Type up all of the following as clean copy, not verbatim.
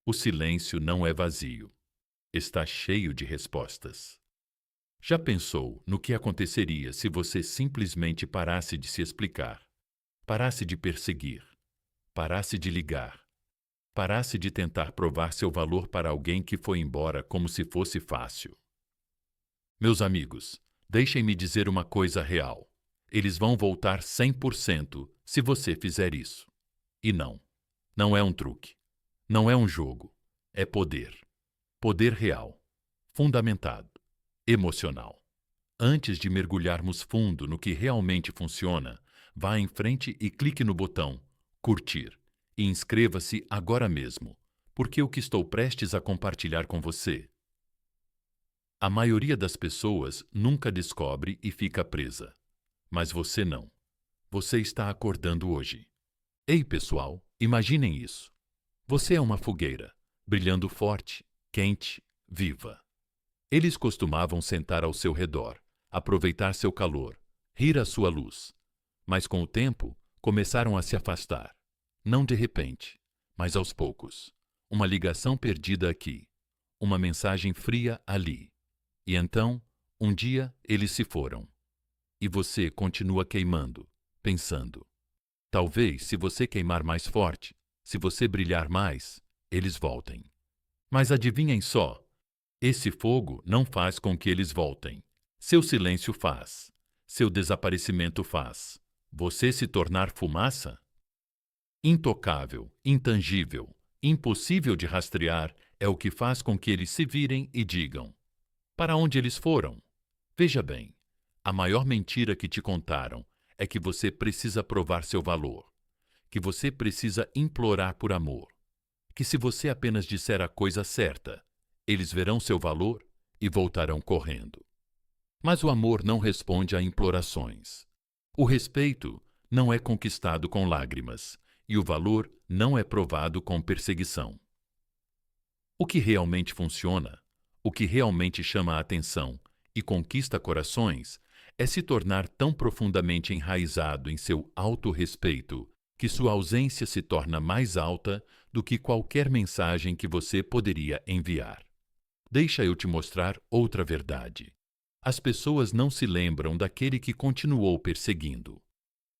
O silêncio não é vazio. Está cheio de respostas. Já pensou no que aconteceria se você simplesmente parasse de se explicar, parasse de perseguir, parasse de ligar, parasse de tentar provar seu valor para alguém que foi embora como se fosse fácil? Meus amigos, deixem-me dizer uma coisa real. Eles vão voltar 100% se você fizer isso. E não é um truque. Não é um jogo. É poder. Poder real. Fundamentado. Emocional. Antes de mergulharmos fundo no que realmente funciona, vá em frente e clique no botão curtir e inscreva-se agora mesmo, porque o que estou prestes a compartilhar com você. A maioria das pessoas nunca descobre e fica presa. Mas você não. Você está acordando hoje. Ei, pessoal, imaginem isso. Você é uma fogueira, brilhando forte, quente, viva. Eles costumavam sentar ao seu redor, aproveitar seu calor, rir à sua luz. Mas com o tempo, começaram a se afastar. Não de repente, mas aos poucos. Uma ligação perdida aqui, uma mensagem fria ali. E então, um dia, eles se foram. E você continua queimando, pensando. Talvez, se você queimar mais forte, se você brilhar mais, eles voltem. Mas adivinhem só, esse fogo não faz com que eles voltem. Seu silêncio faz. Seu desaparecimento faz. Você se tornar fumaça? Intocável, intangível, impossível de rastrear é o que faz com que eles se virem e digam: para onde eles foram? Veja bem, a maior mentira que te contaram é que você precisa provar seu valor, que você precisa implorar por amor, que se você apenas disser a coisa certa, eles verão seu valor e voltarão correndo. Mas o amor não responde a implorações. O respeito não é conquistado com lágrimas e o valor não é provado com perseguição. O que realmente funciona, o que realmente chama a atenção e conquista corações é se tornar tão profundamente enraizado em seu autorrespeito que sua ausência se torna mais alta do que qualquer mensagem que você poderia enviar. Deixa eu te mostrar outra verdade. As pessoas não se lembram daquele que continuou perseguindo.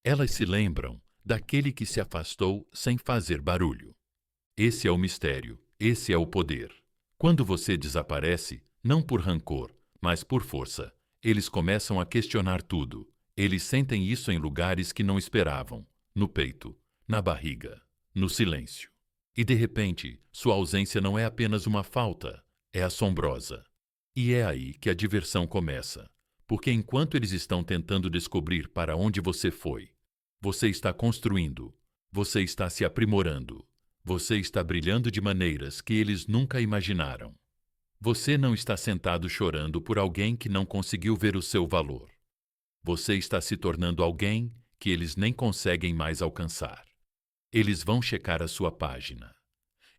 Elas se lembram daquele que se afastou sem fazer barulho. Esse é o mistério, esse é o poder. Quando você desaparece, não por rancor, mas por força, eles começam a questionar tudo. Eles sentem isso em lugares que não esperavam, no peito, na barriga, no silêncio. E de repente, sua ausência não é apenas uma falta, é assombrosa. E é aí que a diversão começa, porque enquanto eles estão tentando descobrir para onde você foi, você está construindo, você está se aprimorando, você está brilhando de maneiras que eles nunca imaginaram. Você não está sentado chorando por alguém que não conseguiu ver o seu valor. Você está se tornando alguém que eles nem conseguem mais alcançar. Eles vão checar a sua página.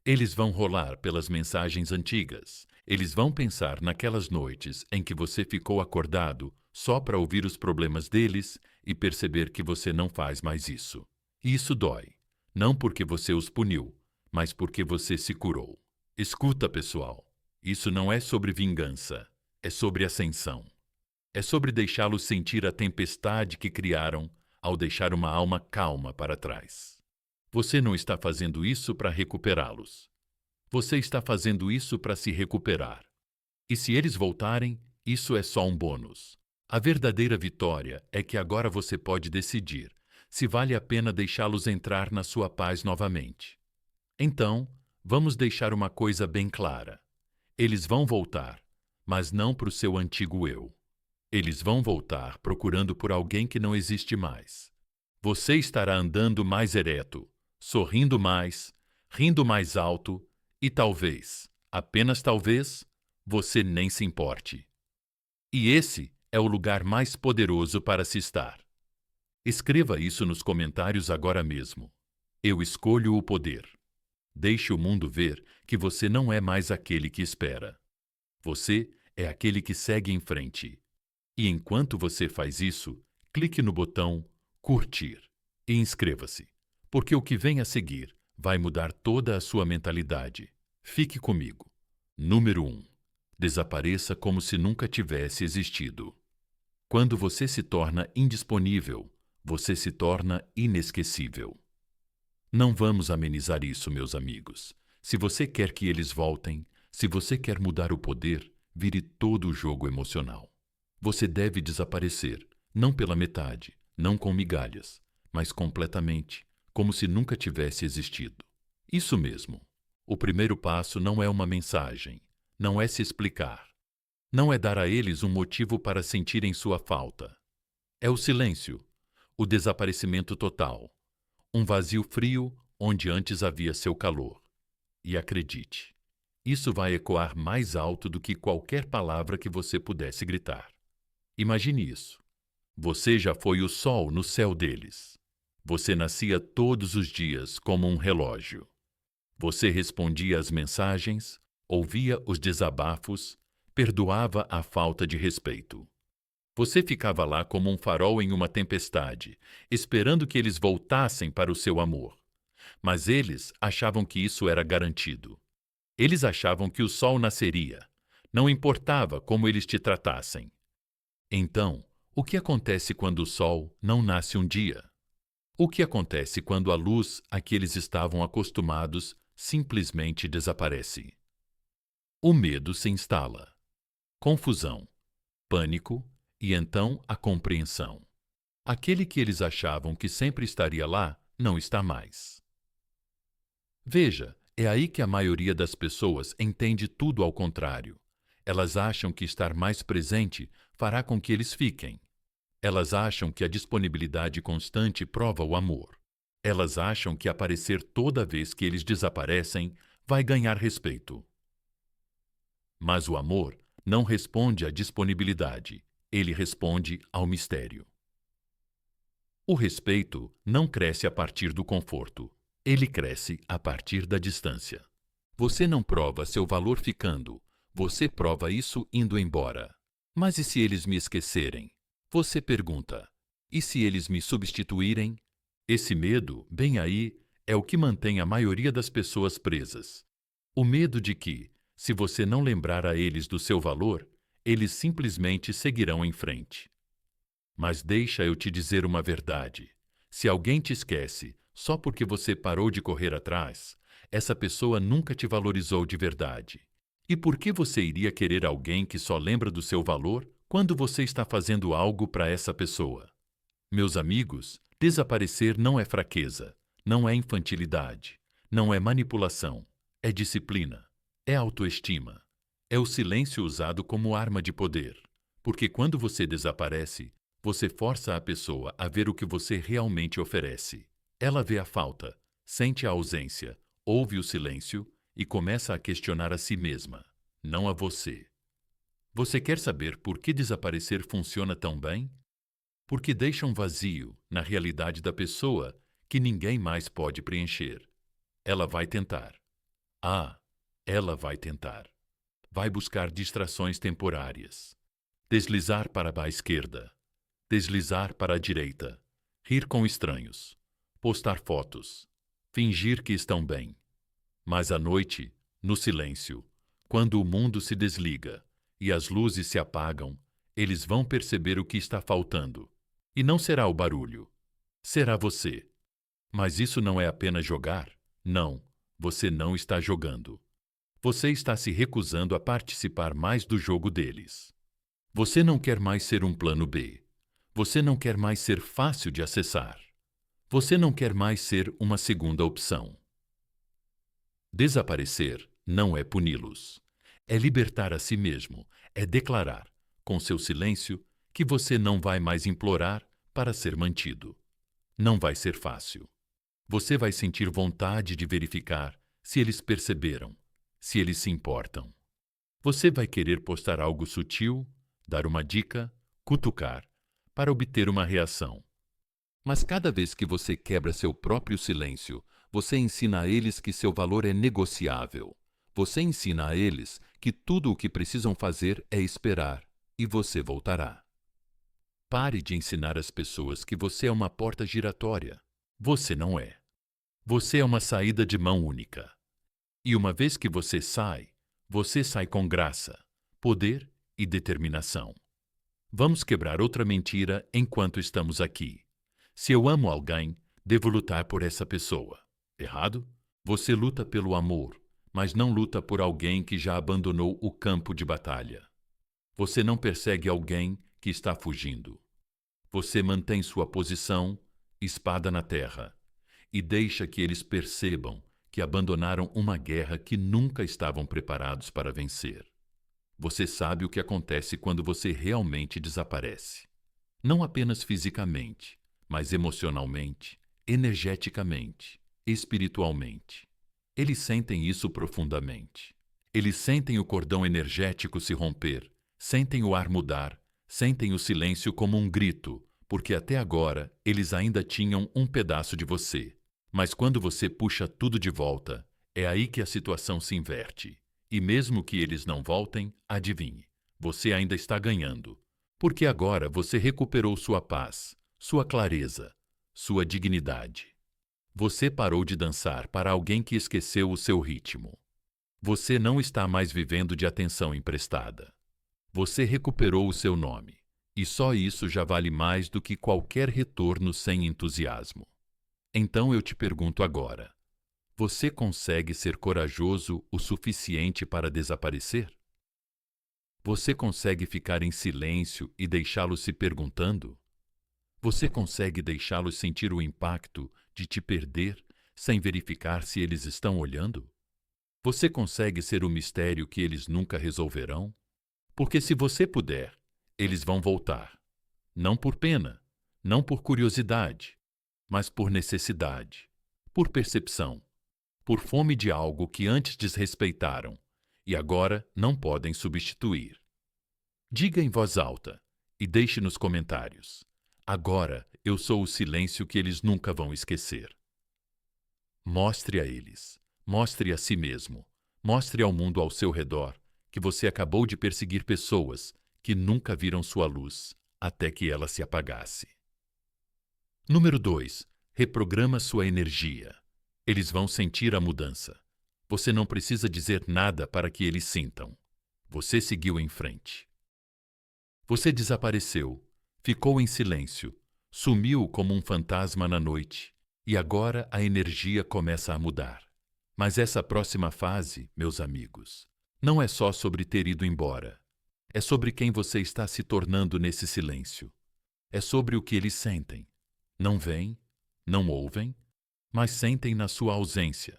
Eles vão rolar pelas mensagens antigas. Eles vão pensar naquelas noites em que você ficou acordado só para ouvir os problemas deles e perceber que você não faz mais isso. E isso dói, não porque você os puniu, mas porque você se curou. Escuta, pessoal, isso não é sobre vingança, é sobre ascensão. É sobre deixá-los sentir a tempestade que criaram ao deixar uma alma calma para trás. Você não está fazendo isso para recuperá-los. Você está fazendo isso para se recuperar. E se eles voltarem, isso é só um bônus. A verdadeira vitória é que agora você pode decidir se vale a pena deixá-los entrar na sua paz novamente. Então, vamos deixar uma coisa bem clara. Eles vão voltar, mas não para o seu antigo eu. Eles vão voltar procurando por alguém que não existe mais. Você estará andando mais ereto, sorrindo mais, rindo mais alto e talvez, apenas talvez, você nem se importe. E esse é o lugar mais poderoso para se estar. Escreva isso nos comentários agora mesmo. Eu escolho o poder. Deixe o mundo ver que você não é mais aquele que espera. Você é aquele que segue em frente. E enquanto você faz isso, clique no botão curtir e inscreva-se, porque o que vem a seguir vai mudar toda a sua mentalidade. Fique comigo. Número 1. Desapareça como se nunca tivesse existido. Quando você se torna indisponível, você se torna inesquecível. Não vamos amenizar isso, meus amigos. Se você quer que eles voltem, se você quer mudar o poder, vire todo o jogo emocional. Você deve desaparecer, não pela metade, não com migalhas, mas completamente, como se nunca tivesse existido. Isso mesmo. O primeiro passo não é uma mensagem, não é se explicar, não é dar a eles um motivo para sentirem sua falta. É o silêncio, o desaparecimento total, um vazio frio onde antes havia seu calor. E acredite, isso vai ecoar mais alto do que qualquer palavra que você pudesse gritar. Imagine isso. Você já foi o sol no céu deles. Você nascia todos os dias como um relógio. Você respondia às mensagens, ouvia os desabafos, perdoava a falta de respeito. Você ficava lá como um farol em uma tempestade, esperando que eles voltassem para o seu amor. Mas eles achavam que isso era garantido. Eles achavam que o sol nasceria. Não importava como eles te tratassem. Então, o que acontece quando o sol não nasce um dia? O que acontece quando a luz a que eles estavam acostumados simplesmente desaparece? O medo se instala. Confusão, pânico e então a compreensão. Aquele que eles achavam que sempre estaria lá não está mais. Veja, é aí que a maioria das pessoas entende tudo ao contrário. Elas acham que estar mais presente fará com que eles fiquem. Elas acham que a disponibilidade constante prova o amor. Elas acham que aparecer toda vez que eles desaparecem vai ganhar respeito. Mas o amor não responde à disponibilidade, ele responde ao mistério. O respeito não cresce a partir do conforto, ele cresce a partir da distância. Você não prova seu valor ficando, você prova isso indo embora. Mas e se eles me esquecerem? Você pergunta. E se eles me substituírem? Esse medo, bem aí, é o que mantém a maioria das pessoas presas. O medo de que, se você não lembrar a eles do seu valor, eles simplesmente seguirão em frente. Mas deixa eu te dizer uma verdade. Se alguém te esquece só porque você parou de correr atrás, essa pessoa nunca te valorizou de verdade. E por que você iria querer alguém que só lembra do seu valor quando você está fazendo algo para essa pessoa? Meus amigos, desaparecer não é fraqueza, não é infantilidade, não é manipulação, é disciplina, é autoestima, é o silêncio usado como arma de poder. Porque quando você desaparece, você força a pessoa a ver o que você realmente oferece. Ela vê a falta, sente a ausência, ouve o silêncio e começa a questionar a si mesma, não a você. Você quer saber por que desaparecer funciona tão bem? Porque deixa um vazio na realidade da pessoa que ninguém mais pode preencher. Ela vai tentar. Ah, ela vai tentar. Vai buscar distrações temporárias. Deslizar para a esquerda. Deslizar para a direita. Rir com estranhos. Postar fotos. Fingir que estão bem. Mas à noite, no silêncio, quando o mundo se desliga e as luzes se apagam, eles vão perceber o que está faltando. E não será o barulho. Será você. Mas isso não é apenas jogar. Não, você não está jogando. Você está se recusando a participar mais do jogo deles. Você não quer mais ser um plano B. Você não quer mais ser fácil de acessar. Você não quer mais ser uma segunda opção. Desaparecer não é puni-los. É libertar a si mesmo, é declarar, com seu silêncio, que você não vai mais implorar para ser mantido. Não vai ser fácil. Você vai sentir vontade de verificar se eles perceberam, se eles se importam. Você vai querer postar algo sutil, dar uma dica, cutucar, para obter uma reação. Mas cada vez que você quebra seu próprio silêncio, você ensina a eles que seu valor é negociável. Você ensina a eles que tudo o que precisam fazer é esperar, e você voltará. Pare de ensinar às pessoas que você é uma porta giratória. Você não é. Você é uma saída de mão única. E uma vez que você sai com graça, poder e determinação. Vamos quebrar outra mentira enquanto estamos aqui. Se eu amo alguém, devo lutar por essa pessoa. Errado? Você luta pelo amor, mas não luta por alguém que já abandonou o campo de batalha. Você não persegue alguém que está fugindo. Você mantém sua posição, espada na terra, e deixa que eles percebam que abandonaram uma guerra que nunca estavam preparados para vencer. Você sabe o que acontece quando você realmente desaparece. Não apenas fisicamente, mas emocionalmente, energeticamente, espiritualmente. Eles sentem isso profundamente. Eles sentem o cordão energético se romper, sentem o ar mudar, sentem o silêncio como um grito, porque até agora eles ainda tinham um pedaço de você. Mas quando você puxa tudo de volta, é aí que a situação se inverte. E mesmo que eles não voltem, adivinhe, você ainda está ganhando. Porque agora você recuperou sua paz, sua clareza, sua dignidade. Você parou de dançar para alguém que esqueceu o seu ritmo. Você não está mais vivendo de atenção emprestada. Você recuperou o seu nome. E só isso já vale mais do que qualquer retorno sem entusiasmo. Então eu te pergunto agora: você consegue ser corajoso o suficiente para desaparecer? Você consegue ficar em silêncio e deixá-los se perguntando? Você consegue deixá-los sentir o impacto de te perder sem verificar se eles estão olhando? Você consegue ser o mistério que eles nunca resolverão? Porque se você puder, eles vão voltar. Não por pena, não por curiosidade, mas por necessidade, por percepção, por fome de algo que antes desrespeitaram e agora não podem substituir. Diga em voz alta e deixe nos comentários: agora eu sou o silêncio que eles nunca vão esquecer. Mostre a eles, mostre a si mesmo, mostre ao mundo ao seu redor que você acabou de perseguir pessoas que nunca viram sua luz até que ela se apagasse. Número 2. Reprograma sua energia. Eles vão sentir a mudança. Você não precisa dizer nada para que eles sintam. Você seguiu em frente. Você desapareceu, ficou em silêncio, sumiu como um fantasma na noite, e agora a energia começa a mudar. Mas essa próxima fase, meus amigos, não é só sobre ter ido embora. É sobre quem você está se tornando nesse silêncio. É sobre o que eles sentem. Não veem, não ouvem, mas sentem na sua ausência,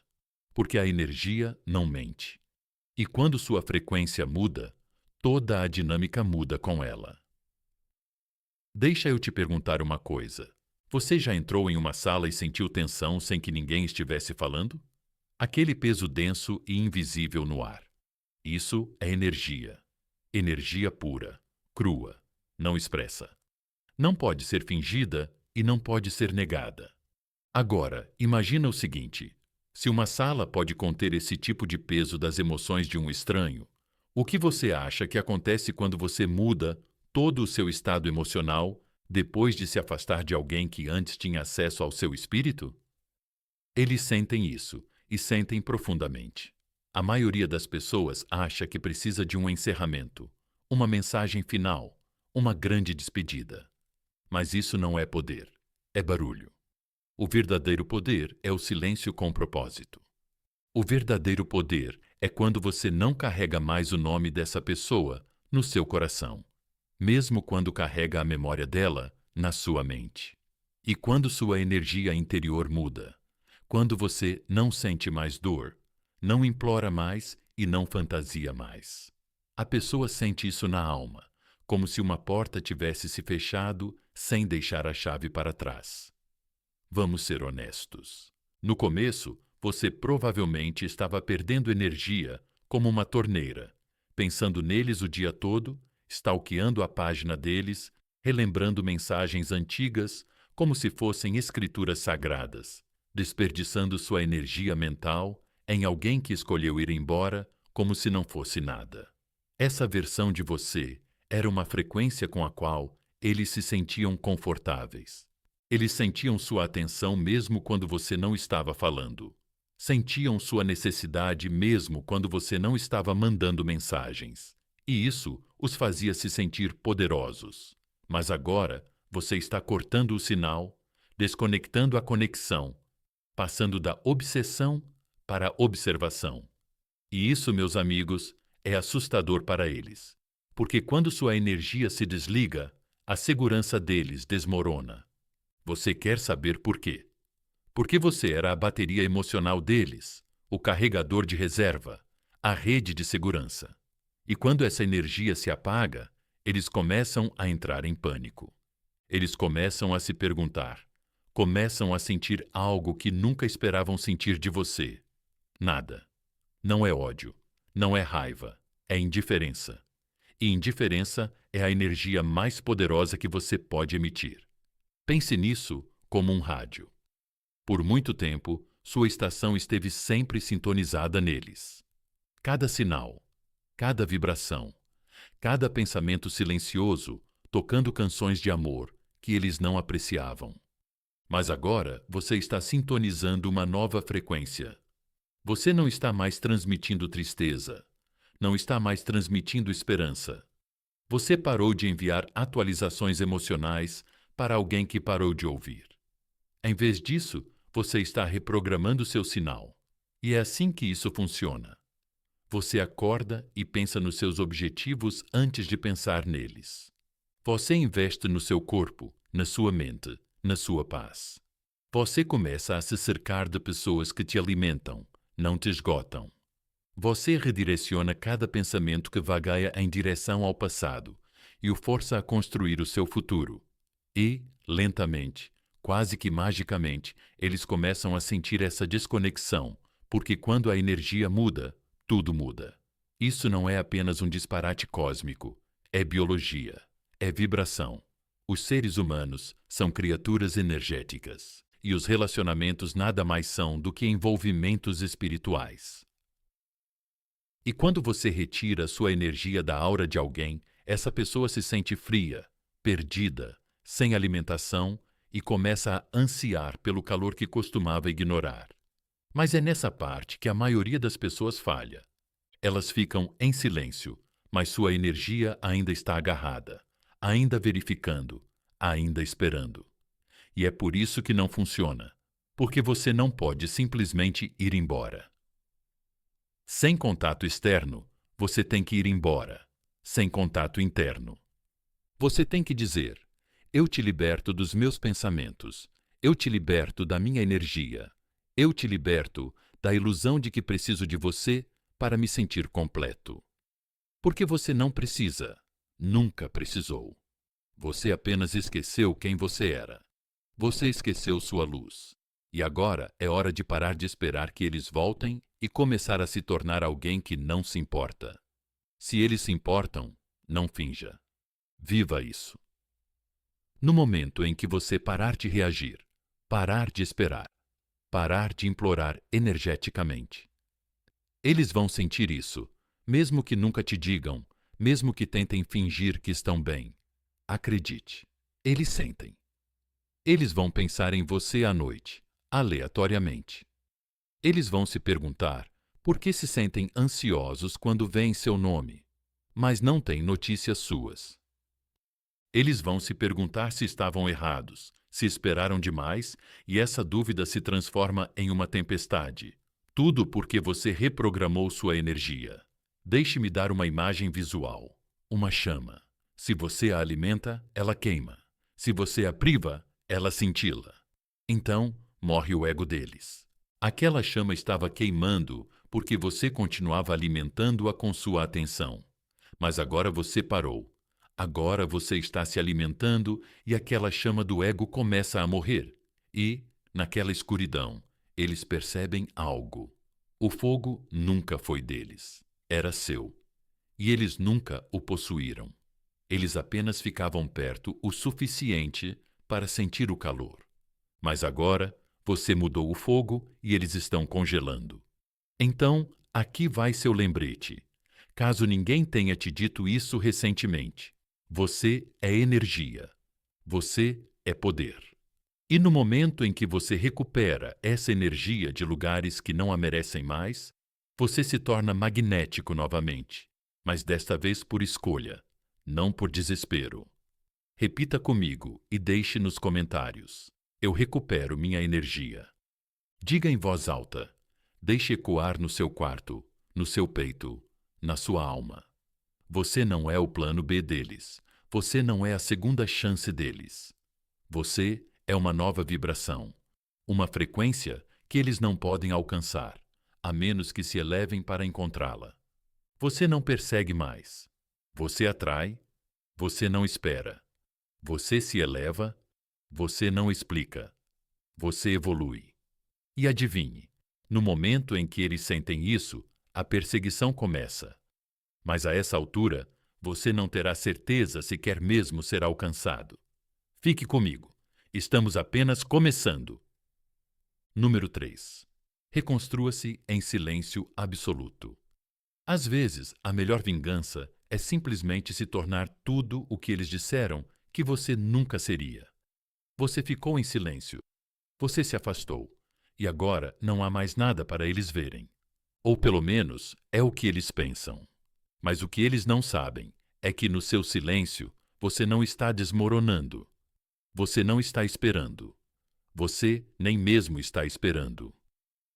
porque a energia não mente. E quando sua frequência muda, toda a dinâmica muda com ela. Deixa eu te perguntar uma coisa. Você já entrou em uma sala e sentiu tensão sem que ninguém estivesse falando? Aquele peso denso e invisível no ar. Isso é energia. Energia pura, crua, não expressa. Não pode ser fingida e não pode ser negada. Agora, imagina o seguinte: se uma sala pode conter esse tipo de peso das emoções de um estranho, o que você acha que acontece quando você muda todo o seu estado emocional depois de se afastar de alguém que antes tinha acesso ao seu espírito? Eles sentem isso, e sentem profundamente. A maioria das pessoas acha que precisa de um encerramento, uma mensagem final, uma grande despedida. Mas isso não é poder, é barulho. O verdadeiro poder é o silêncio com propósito. O verdadeiro poder é quando você não carrega mais o nome dessa pessoa no seu coração, mesmo quando carrega a memória dela na sua mente. E quando sua energia interior muda, quando você não sente mais dor, não implora mais e não fantasia mais. A pessoa sente isso na alma, como se uma porta tivesse se fechado sem deixar a chave para trás. Vamos ser honestos. No começo, você provavelmente estava perdendo energia como uma torneira, pensando neles o dia todo, stalkeando a página deles, relembrando mensagens antigas como se fossem escrituras sagradas, desperdiçando sua energia mental em alguém que escolheu ir embora como se não fosse nada. Essa versão de você era uma frequência com a qual eles se sentiam confortáveis. Eles sentiam sua atenção mesmo quando você não estava falando. Sentiam sua necessidade mesmo quando você não estava mandando mensagens. E isso os fazia se sentir poderosos. Mas agora você está cortando o sinal, desconectando a conexão, passando da obsessão para a observação. E isso, meus amigos, é assustador para eles. Porque quando sua energia se desliga, a segurança deles desmorona. Você quer saber por quê? Porque você era a bateria emocional deles, o carregador de reserva, a rede de segurança. E quando essa energia se apaga, eles começam a entrar em pânico. Eles começam a se perguntar, começam a sentir algo que nunca esperavam sentir de você. Nada. Não é ódio, não é raiva, é indiferença. E indiferença é a energia mais poderosa que você pode emitir. Pense nisso como um rádio. Por muito tempo, sua estação esteve sempre sintonizada neles. Cada sinal, cada vibração, cada pensamento silencioso tocando canções de amor que eles não apreciavam. Mas agora você está sintonizando uma nova frequência. Você não está mais transmitindo tristeza, não está mais transmitindo esperança. Você parou de enviar atualizações emocionais para alguém que parou de ouvir. Em vez disso, você está reprogramando seu sinal. E é assim que isso funciona. Você acorda e pensa nos seus objetivos antes de pensar neles. Você investe no seu corpo, na sua mente, na sua paz. Você começa a se cercar de pessoas que te alimentam, não te esgotam. Você redireciona cada pensamento que vagueia em direção ao passado e o força a construir o seu futuro. E, lentamente, quase que magicamente, eles começam a sentir essa desconexão, porque quando a energia muda, tudo muda. Isso não é apenas um disparate cósmico, é biologia, é vibração. Os seres humanos são criaturas energéticas, e os relacionamentos nada mais são do que envolvimentos espirituais. E quando você retira sua energia da aura de alguém, essa pessoa se sente fria, perdida, sem alimentação e começa a ansiar pelo calor que costumava ignorar. Mas é nessa parte que a maioria das pessoas falha. Elas ficam em silêncio, mas sua energia ainda está agarrada, ainda verificando, ainda esperando. E é por isso que não funciona, porque você não pode simplesmente ir embora. Sem contato externo, você tem que ir embora. Sem contato interno. Você tem que dizer: eu te liberto dos meus pensamentos. Eu te liberto da minha energia. Eu te liberto da ilusão de que preciso de você para me sentir completo. Porque você não precisa. Nunca precisou. Você apenas esqueceu quem você era. Você esqueceu sua luz. E agora é hora de parar de esperar que eles voltem e começar a se tornar alguém que não se importa. Se eles se importam, não finja. Viva isso. No momento em que você parar de reagir, parar de esperar, parar de implorar energeticamente, eles vão sentir isso, mesmo que nunca te digam, mesmo que tentem fingir que estão bem. Acredite, eles sentem. Eles vão pensar em você à noite, aleatoriamente. Eles vão se perguntar por que se sentem ansiosos quando veem seu nome, mas não têm notícias suas. Eles vão se perguntar se estavam errados, se esperaram demais, e essa dúvida se transforma em uma tempestade. Tudo porque você reprogramou sua energia. Deixe-me dar uma imagem visual. Uma chama. Se você a alimenta, ela queima. Se você a priva, ela cintila. Então, morre o ego deles. Aquela chama estava queimando porque você continuava alimentando-a com sua atenção. Mas agora você parou. Agora você está se alimentando e aquela chama do ego começa a morrer. E, naquela escuridão, eles percebem algo. O fogo nunca foi deles. Era seu. E eles nunca o possuíram. Eles apenas ficavam perto o suficiente para sentir o calor. Mas agora, você mudou o fogo e eles estão congelando. Então, aqui vai seu lembrete. Caso ninguém tenha te dito isso recentemente, você é energia. Você é poder. E no momento em que você recupera essa energia de lugares que não a merecem mais, você se torna magnético novamente, mas desta vez por escolha, não por desespero. Repita comigo e deixe nos comentários. Eu recupero minha energia. Diga em voz alta. Deixe ecoar no seu quarto, no seu peito, na sua alma. Você não é o plano B deles. Você não é a segunda chance deles. Você é uma nova vibração, uma frequência que eles não podem alcançar, a menos que se elevem para encontrá-la. Você não persegue mais. Você atrai. Você não espera. Você se eleva. Você não explica. Você evolui. E adivinhe, no momento em que eles sentem isso, a perseguição começa. Mas a essa altura, você não terá certeza se quer mesmo ser alcançado. Fique comigo. Estamos apenas começando. Número 3. Reconstrua-se em silêncio absoluto. Às vezes, a melhor vingança é simplesmente se tornar tudo o que eles disseram que você nunca seria. Você ficou em silêncio. Você se afastou. E agora não há mais nada para eles verem. Ou pelo menos é o que eles pensam. Mas o que eles não sabem é que no seu silêncio você não está desmoronando. Você não está esperando. Você nem mesmo está esperando.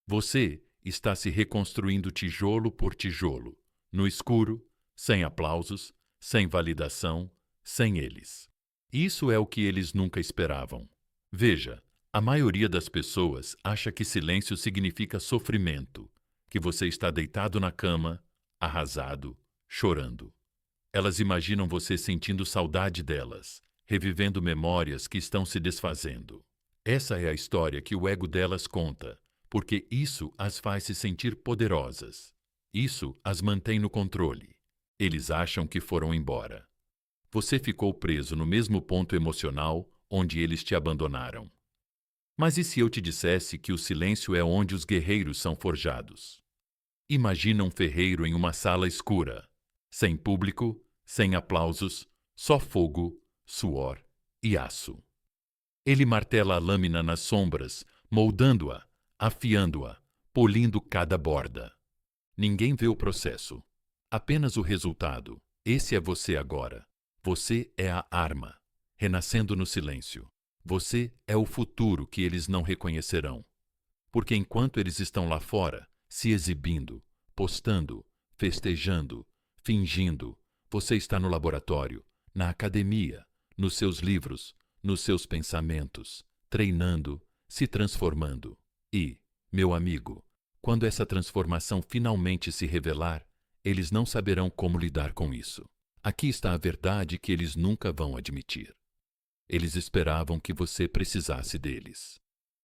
Você está se reconstruindo tijolo por tijolo, no escuro, sem aplausos, sem validação, sem eles. Isso é o que eles nunca esperavam. Veja, a maioria das pessoas acha que silêncio significa sofrimento, que você está deitado na cama, arrasado, chorando. Elas imaginam você sentindo saudade delas, revivendo memórias que estão se desfazendo. Essa é a história que o ego delas conta, porque isso as faz se sentir poderosas. Isso as mantém no controle. Eles acham que foram embora. Você ficou preso no mesmo ponto emocional onde eles te abandonaram. Mas e se eu te dissesse que o silêncio é onde os guerreiros são forjados? Imagina um ferreiro em uma sala escura, sem público, sem aplausos, só fogo, suor e aço. Ele martela a lâmina nas sombras, moldando-a, afiando-a, polindo cada borda. Ninguém vê o processo, apenas o resultado. Esse é você agora. Você é a arma, renascendo no silêncio. Você é o futuro que eles não reconhecerão. Porque enquanto eles estão lá fora, se exibindo, postando, festejando, fingindo, você está no laboratório, na academia, nos seus livros, nos seus pensamentos, treinando, se transformando. E, meu amigo, quando essa transformação finalmente se revelar, eles não saberão como lidar com isso. Aqui está a verdade que eles nunca vão admitir. Eles esperavam que você precisasse deles.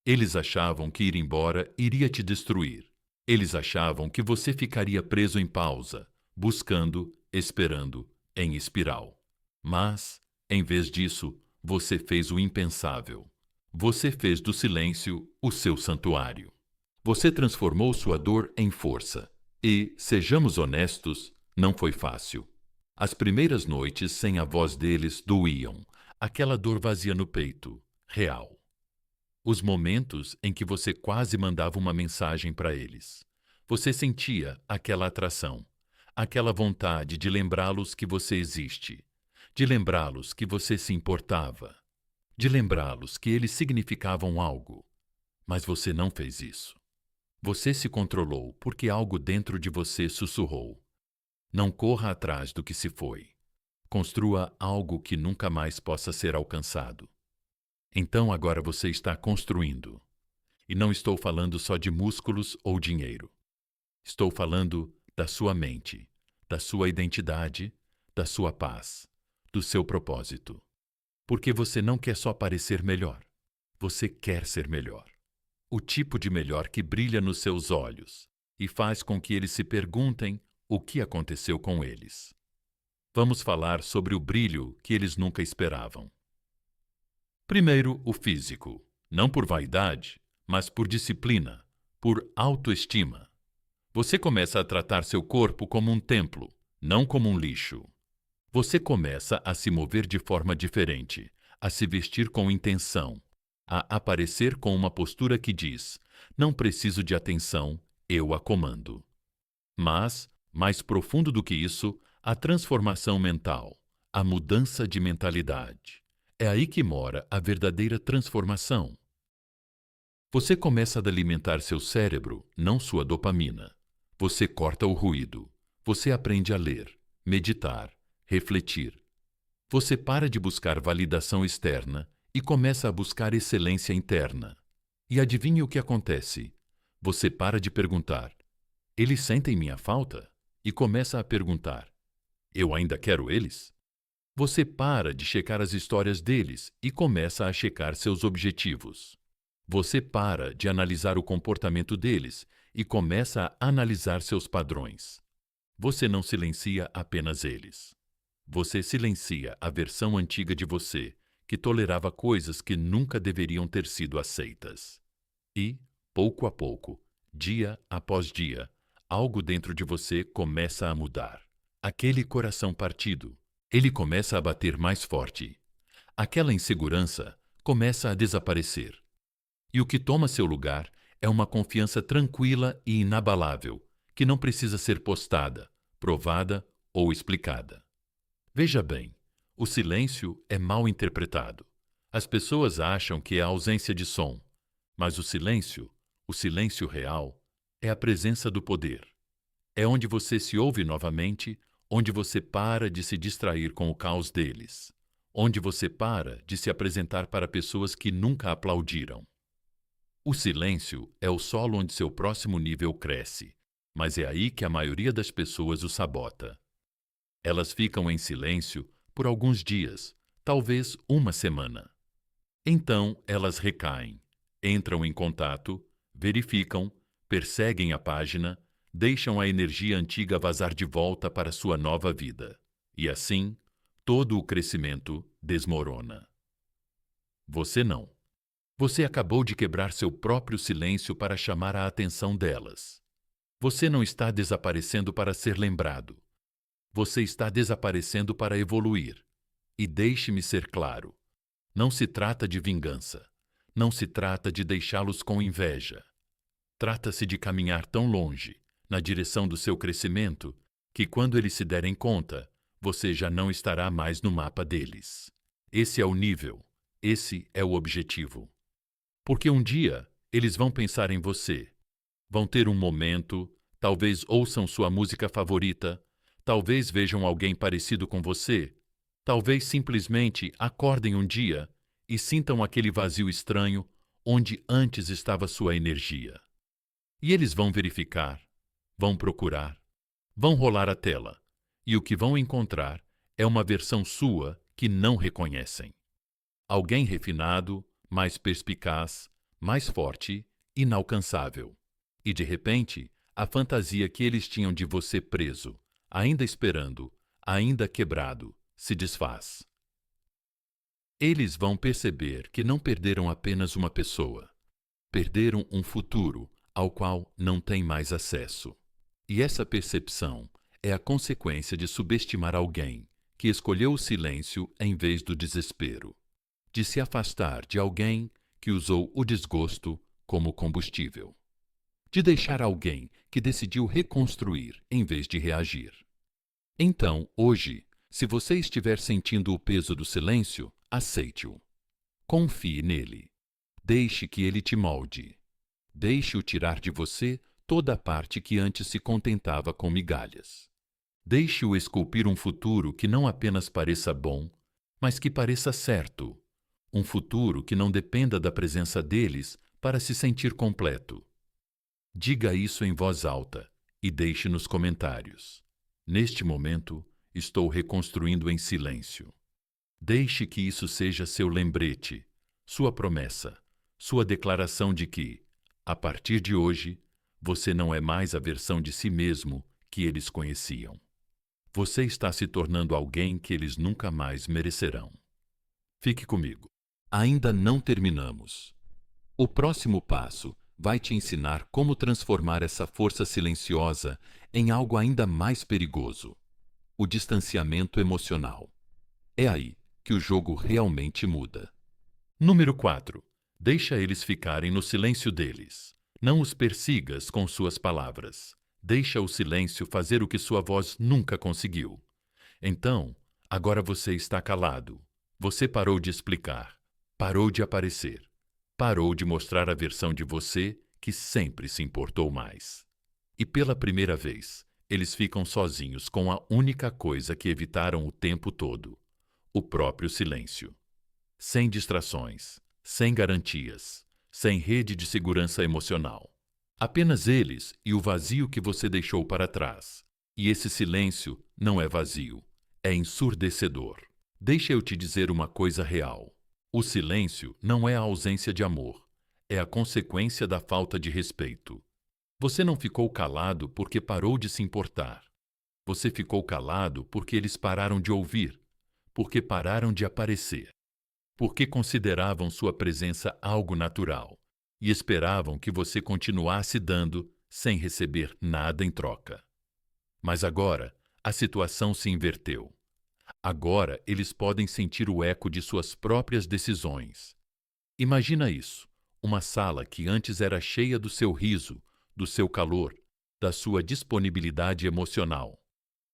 Eles achavam que ir embora iria te destruir. Eles achavam que você ficaria preso em pausa, buscando, esperando, em espiral. Mas, em vez disso, você fez o impensável. Você fez do silêncio o seu santuário. Você transformou sua dor em força. E, sejamos honestos, não foi fácil. As primeiras noites sem a voz deles doíam, aquela dor vazia no peito, real. Os momentos em que você quase mandava uma mensagem para eles. Você sentia aquela atração, aquela vontade de lembrá-los que você existe, de lembrá-los que você se importava, de lembrá-los que eles significavam algo. Mas você não fez isso. Você se controlou porque algo dentro de você sussurrou. Não corra atrás do que se foi. Construa algo que nunca mais possa ser alcançado. Então agora você está construindo. E não estou falando só de músculos ou dinheiro. Estou falando da sua mente, da sua identidade, da sua paz, do seu propósito. Porque você não quer só parecer melhor. Você quer ser melhor. O tipo de melhor que brilha nos seus olhos e faz com que eles se perguntem o que aconteceu com eles. Vamos falar sobre o brilho que eles nunca esperavam. Primeiro, o físico. Não por vaidade, mas por disciplina, por autoestima. Você começa a tratar seu corpo como um templo, não como um lixo. Você começa a se mover de forma diferente, a se vestir com intenção, a aparecer com uma postura que diz: não preciso de atenção, eu a comando. Mas, mais profundo do que isso, a transformação mental, a mudança de mentalidade. É aí que mora a verdadeira transformação. Você começa a alimentar seu cérebro, não sua dopamina. Você corta o ruído. Você aprende a ler, meditar, refletir. Você para de buscar validação externa e começa a buscar excelência interna. E adivinhe o que acontece? Você para de perguntar: eles sentem minha falta? E começa a perguntar: eu ainda quero eles? Você para de checar as histórias deles e começa a checar seus objetivos. Você para de analisar o comportamento deles e começa a analisar seus padrões. Você não silencia apenas eles. Você silencia a versão antiga de você, que tolerava coisas que nunca deveriam ter sido aceitas. E, pouco a pouco, dia após dia, algo dentro de você começa a mudar. Aquele coração partido, ele começa a bater mais forte. Aquela insegurança começa a desaparecer. E o que toma seu lugar é uma confiança tranquila e inabalável, que não precisa ser postada, provada ou explicada. Veja bem, o silêncio é mal interpretado. As pessoas acham que é a ausência de som, mas o silêncio real, é a presença do poder. É onde você se ouve novamente, onde você para de se distrair com o caos deles, onde você para de se apresentar para pessoas que nunca aplaudiram. O silêncio é o solo onde seu próximo nível cresce, mas é aí que a maioria das pessoas o sabota. Elas ficam em silêncio por alguns dias, talvez uma semana. Então elas recaem, entram em contato, verificam, perseguem a página, deixam a energia antiga vazar de volta para sua nova vida. E assim, todo o crescimento desmorona. Você não. Você acabou de quebrar seu próprio silêncio para chamar a atenção delas. Você não está desaparecendo para ser lembrado. Você está desaparecendo para evoluir. E deixe-me ser claro. Não se trata de vingança. Não se trata de deixá-los com inveja. Trata-se de caminhar tão longe, na direção do seu crescimento, que quando eles se derem conta, você já não estará mais no mapa deles. Esse é o nível. Esse é o objetivo. Porque um dia eles vão pensar em você. Vão ter um momento, talvez ouçam sua música favorita, talvez vejam alguém parecido com você, talvez simplesmente acordem um dia e sintam aquele vazio estranho onde antes estava sua energia. E eles vão verificar, vão procurar, vão rolar a tela, e o que vão encontrar é uma versão sua que não reconhecem. Alguém refinado, mais perspicaz, mais forte, inalcançável. E de repente, a fantasia que eles tinham de você preso, ainda esperando, ainda quebrado, se desfaz. Eles vão perceber que não perderam apenas uma pessoa. Perderam um futuro ao qual não têm mais acesso. E essa percepção é a consequência de subestimar alguém que escolheu o silêncio em vez do desespero, de se afastar de alguém que usou o desgosto como combustível, de deixar alguém que decidiu reconstruir em vez de reagir. Então, hoje, se você estiver sentindo o peso do silêncio, aceite-o. Confie nele. Deixe que ele te molde. Deixe-o tirar de você toda a parte que antes se contentava com migalhas. Deixe-o esculpir um futuro que não apenas pareça bom, mas que pareça certo. Um futuro que não dependa da presença deles para se sentir completo. Diga isso em voz alta e deixe nos comentários. Neste momento, estou reconstruindo em silêncio. Deixe que isso seja seu lembrete, sua promessa, sua declaração de que, a partir de hoje, você não é mais a versão de si mesmo que eles conheciam. Você está se tornando alguém que eles nunca mais merecerão. Fique comigo. Ainda não terminamos. O próximo passo vai te ensinar como transformar essa força silenciosa em algo ainda mais perigoso: o distanciamento emocional. É aí que o jogo realmente muda. Número 4. Deixa eles ficarem no silêncio deles. Não os persigas com suas palavras. Deixa o silêncio fazer o que sua voz nunca conseguiu. Então, agora você está calado. Você parou de explicar. Parou de aparecer. Parou de mostrar a versão de você que sempre se importou mais. E pela primeira vez, eles ficam sozinhos com a única coisa que evitaram o tempo todo: o próprio silêncio. Sem distrações, sem garantias, sem rede de segurança emocional. Apenas eles e o vazio que você deixou para trás. E esse silêncio não é vazio, é ensurdecedor. Deixa eu te dizer uma coisa real. O silêncio não é a ausência de amor, é a consequência da falta de respeito. Você não ficou calado porque parou de se importar. Você ficou calado porque eles pararam de ouvir, porque pararam de aparecer, porque consideravam sua presença algo natural e esperavam que você continuasse dando sem receber nada em troca. Mas agora, a situação se inverteu. Agora eles podem sentir o eco de suas próprias decisões. Imagina isso, uma sala que antes era cheia do seu riso, do seu calor, da sua disponibilidade emocional.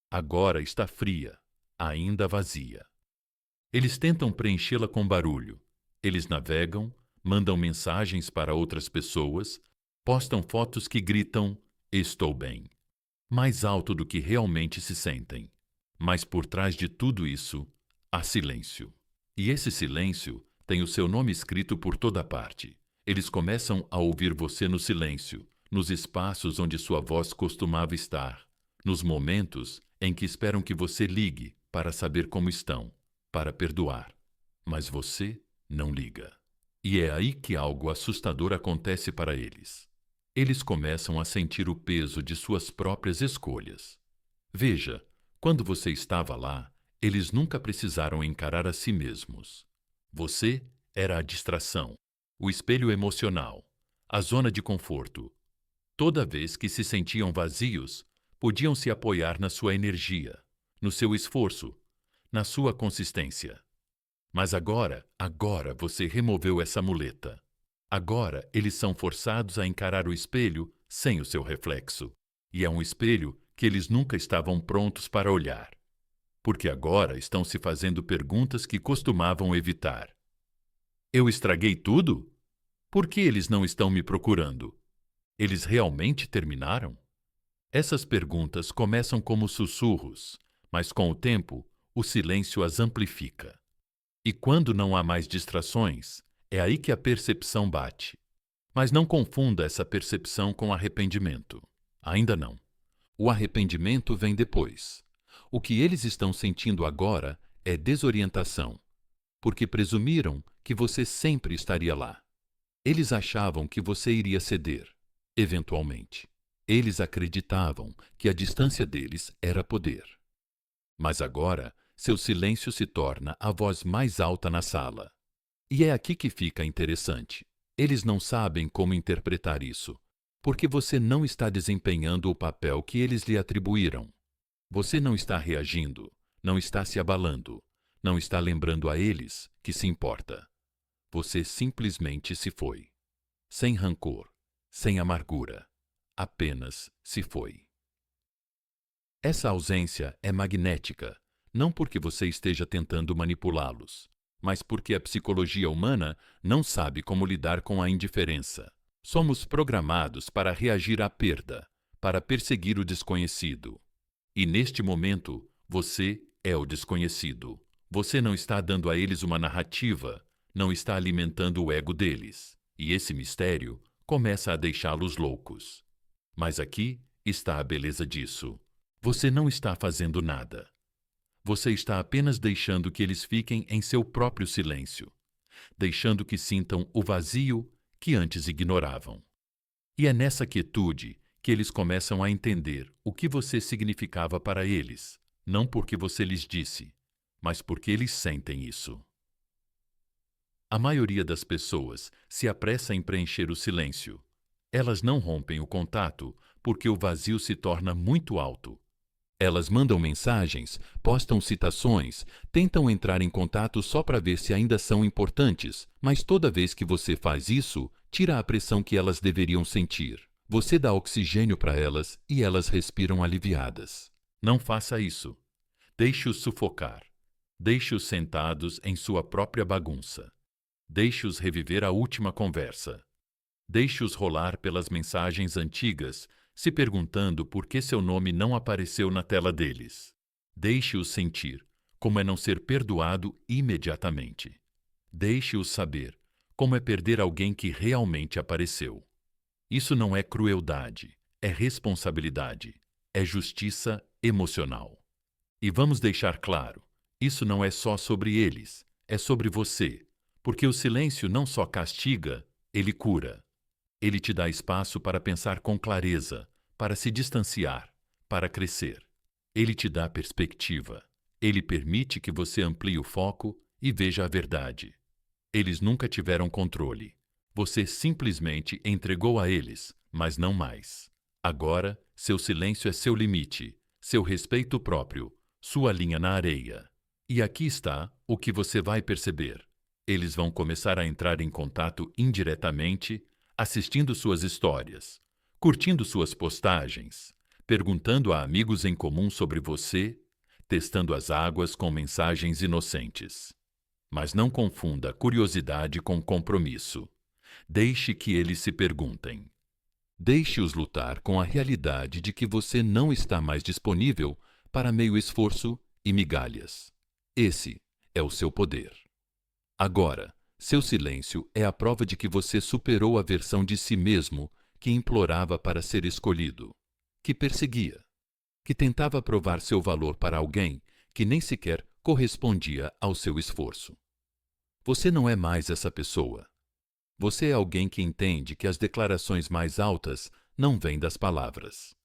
Agora está fria, ainda vazia. Eles tentam preenchê-la com barulho. Eles navegam, mandam mensagens para outras pessoas, postam fotos que gritam "estou bem", mais alto do que realmente se sentem. Mas por trás de tudo isso, há silêncio. E esse silêncio tem o seu nome escrito por toda parte. Eles começam a ouvir você no silêncio, nos espaços onde sua voz costumava estar, nos momentos em que esperam que você ligue para saber como estão, para perdoar. Mas você não liga. E é aí que algo assustador acontece para eles. Eles começam a sentir o peso de suas próprias escolhas. Veja, quando você estava lá, eles nunca precisaram encarar a si mesmos. Você era a distração, o espelho emocional, a zona de conforto. Toda vez que se sentiam vazios, podiam se apoiar na sua energia, no seu esforço, na sua consistência. Mas agora você removeu essa muleta. Agora eles são forçados a encarar o espelho sem o seu reflexo. E é um espelho que eles nunca estavam prontos para olhar. Porque agora estão se fazendo perguntas que costumavam evitar. Eu estraguei tudo? Por que eles não estão me procurando? Eles realmente terminaram? Essas perguntas começam como sussurros, mas com o tempo, o silêncio as amplifica. E quando não há mais distrações, é aí que a percepção bate. Mas não confunda essa percepção com arrependimento. Ainda não. O arrependimento vem depois. O que eles estão sentindo agora é desorientação, porque presumiram que você sempre estaria lá. Eles achavam que você iria ceder, eventualmente. Eles acreditavam que a distância deles era poder. Mas agora, seu silêncio se torna a voz mais alta na sala. E é aqui que fica interessante. Eles não sabem como interpretar isso, porque você não está desempenhando o papel que eles lhe atribuíram. Você não está reagindo, não está se abalando, não está lembrando a eles que se importa. Você simplesmente se foi. Sem rancor, sem amargura. Apenas se foi. Essa ausência é magnética, não porque você esteja tentando manipulá-los, mas porque a psicologia humana não sabe como lidar com a indiferença. Somos programados para reagir à perda, para perseguir o desconhecido. E neste momento, você é o desconhecido. Você não está dando a eles uma narrativa, não está alimentando o ego deles. E esse mistério começa a deixá-los loucos. Mas aqui está a beleza disso. Você não está fazendo nada. Você está apenas deixando que eles fiquem em seu próprio silêncio, deixando que sintam o vazio que antes ignoravam. E é nessa quietude que eles começam a entender o que você significava para eles, não porque você lhes disse, mas porque eles sentem isso. A maioria das pessoas se apressa em preencher o silêncio. Elas não rompem o contato porque o vazio se torna muito alto. Elas mandam mensagens, postam citações, tentam entrar em contato só para ver se ainda são importantes, mas toda vez que você faz isso, tira a pressão que elas deveriam sentir. Você dá oxigênio para elas e elas respiram aliviadas. Não faça isso. Deixe-os sufocar. Deixe-os sentados em sua própria bagunça. Deixe-os reviver a última conversa. Deixe-os rolar pelas mensagens antigas, se perguntando por que seu nome não apareceu na tela deles. Deixe-os sentir como é não ser perdoado imediatamente. Deixe-os saber como é perder alguém que realmente apareceu. Isso não é crueldade, é responsabilidade, é justiça emocional. E vamos deixar claro, isso não é só sobre eles, é sobre você, porque o silêncio não só castiga, ele cura. Ele te dá espaço para pensar com clareza, para se distanciar, para crescer. Ele te dá perspectiva. Ele permite que você amplie o foco e veja a verdade. Eles nunca tiveram controle. Você simplesmente entregou a eles, mas não mais. Agora, seu silêncio é seu limite, seu respeito próprio, sua linha na areia. E aqui está o que você vai perceber. Eles vão começar a entrar em contato indiretamente, assistindo suas histórias, curtindo suas postagens, perguntando a amigos em comum sobre você, testando as águas com mensagens inocentes. Mas não confunda curiosidade com compromisso. Deixe que eles se perguntem. Deixe-os lutar com a realidade de que você não está mais disponível para meio esforço e migalhas. Esse é o seu poder. Agora, seu silêncio é a prova de que você superou a versão de si mesmo que implorava para ser escolhido, que perseguia, que tentava provar seu valor para alguém que nem sequer correspondia ao seu esforço. Você não é mais essa pessoa. Você é alguém que entende que as declarações mais altas não vêm das palavras.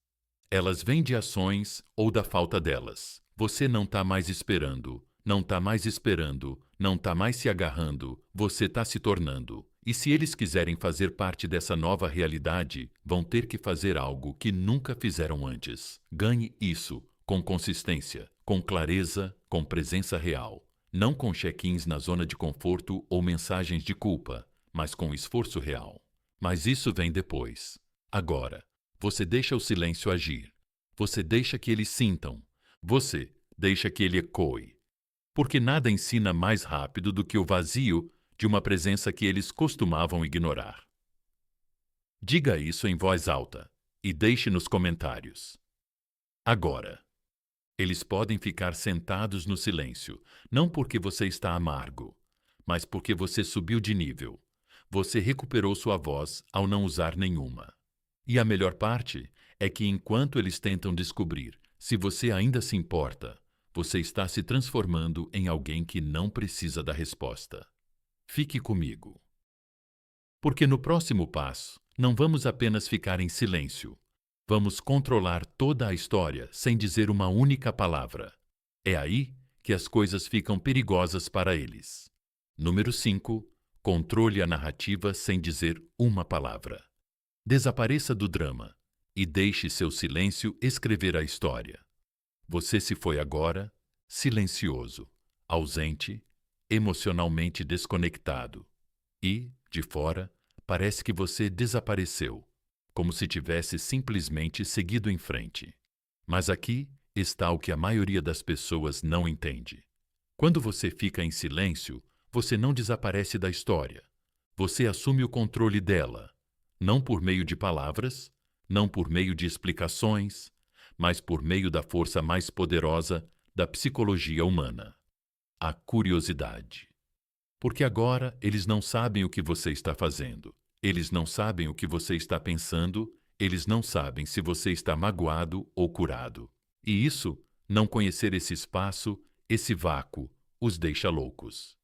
Elas vêm de ações ou da falta delas. Você não está mais esperando, não está mais esperando, não está mais se agarrando, você está se tornando. E se eles quiserem fazer parte dessa nova realidade, vão ter que fazer algo que nunca fizeram antes. Ganhe isso com consistência, com clareza, com presença real. Não com check-ins na zona de conforto ou mensagens de culpa, mas com esforço real. Mas isso vem depois. Agora, você deixa o silêncio agir. Você deixa que eles sintam. Você deixa que ele ecoe. Porque nada ensina mais rápido do que o vazio de uma presença que eles costumavam ignorar. Diga isso em voz alta e deixe nos comentários. Agora. Eles podem ficar sentados no silêncio, não porque você está amargo, mas porque você subiu de nível. Você recuperou sua voz ao não usar nenhuma. E a melhor parte é que enquanto eles tentam descobrir se você ainda se importa, você está se transformando em alguém que não precisa da resposta. Fique comigo. Porque no próximo passo, não vamos apenas ficar em silêncio. Vamos controlar toda a história sem dizer uma única palavra. É aí que as coisas ficam perigosas para eles. Número 5. Controle a narrativa sem dizer uma palavra. Desapareça do drama e deixe seu silêncio escrever a história. Você se foi agora, silencioso, ausente, emocionalmente desconectado. E, de fora, parece que você desapareceu, como se tivesse simplesmente seguido em frente. Mas aqui está o que a maioria das pessoas não entende. Quando você fica em silêncio, você não desaparece da história. Você assume o controle dela, não por meio de palavras, não por meio de explicações, mas por meio da força mais poderosa da psicologia humana, a curiosidade. Porque agora eles não sabem o que você está fazendo. Eles não sabem o que você está pensando, eles não sabem se você está magoado ou curado. E isso, não conhecer esse espaço, esse vácuo, os deixa loucos.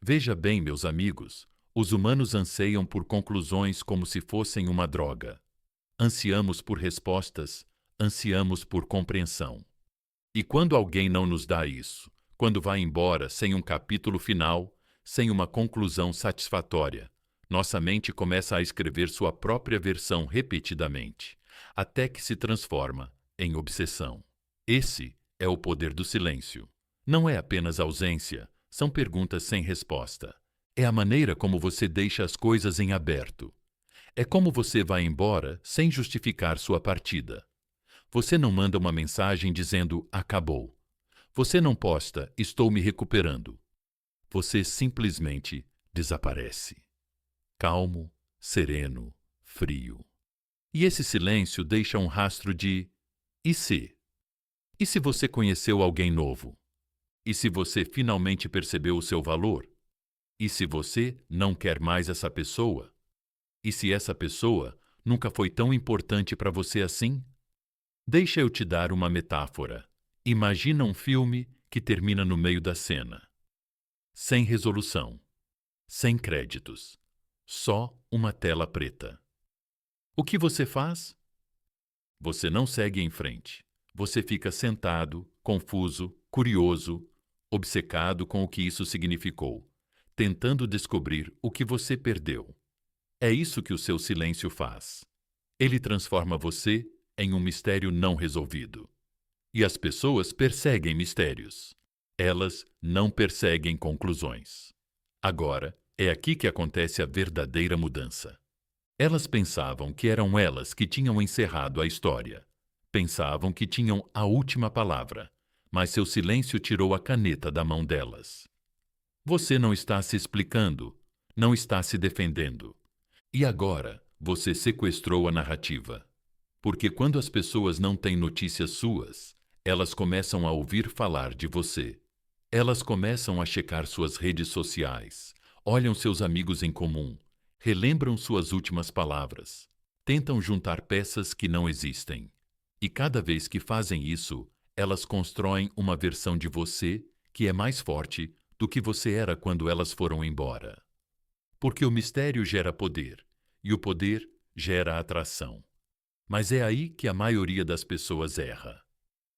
Veja bem, meus amigos, os humanos anseiam por conclusões como se fossem uma droga. Ansiamos por respostas, ansiamos por compreensão. E quando alguém não nos dá isso, quando vai embora sem um capítulo final, sem uma conclusão satisfatória, nossa mente começa a escrever sua própria versão repetidamente, até que se transforma em obsessão. Esse é o poder do silêncio. Não é apenas ausência, são perguntas sem resposta. É a maneira como você deixa as coisas em aberto. É como você vai embora sem justificar sua partida. Você não manda uma mensagem dizendo acabou. Você não posta estou me recuperando. Você simplesmente desaparece. Calmo, sereno, frio. E esse silêncio deixa um rastro de e se? E se você conheceu alguém novo? E se você finalmente percebeu o seu valor? E se você não quer mais essa pessoa? E se essa pessoa nunca foi tão importante para você assim? Deixa eu te dar uma metáfora. Imagina um filme que termina no meio da cena. Sem resolução, sem créditos, só uma tela preta. O que você faz? Você não segue em frente. Você fica sentado, confuso, curioso, obcecado com o que isso significou, tentando descobrir o que você perdeu. É isso que o seu silêncio faz. Ele transforma você em um mistério não resolvido. E as pessoas perseguem mistérios. Elas não perseguem conclusões. Agora, é aqui que acontece a verdadeira mudança. Elas pensavam que eram elas que tinham encerrado a história. Pensavam que tinham a última palavra, mas seu silêncio tirou a caneta da mão delas. Você não está se explicando, não está se defendendo. E agora, você sequestrou a narrativa. Porque quando as pessoas não têm notícias suas, elas começam a ouvir falar de você. Elas começam a checar suas redes sociais, olham seus amigos em comum, relembram suas últimas palavras, tentam juntar peças que não existem. E cada vez que fazem isso, elas constroem uma versão de você que é mais forte do que você era quando elas foram embora. Porque o mistério gera poder, e o poder gera atração. Mas é aí que a maioria das pessoas erra.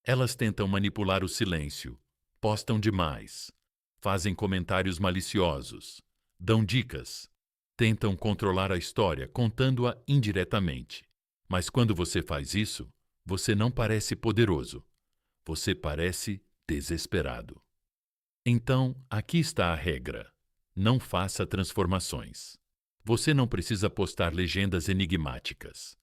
Elas tentam manipular o silêncio, postam demais, fazem comentários maliciosos, dão dicas, tentam controlar a história contando-a indiretamente. Mas quando você faz isso, você não parece poderoso. Você parece desesperado. Então, aqui está a regra. Não faça transformações. Você não precisa postar legendas enigmáticas.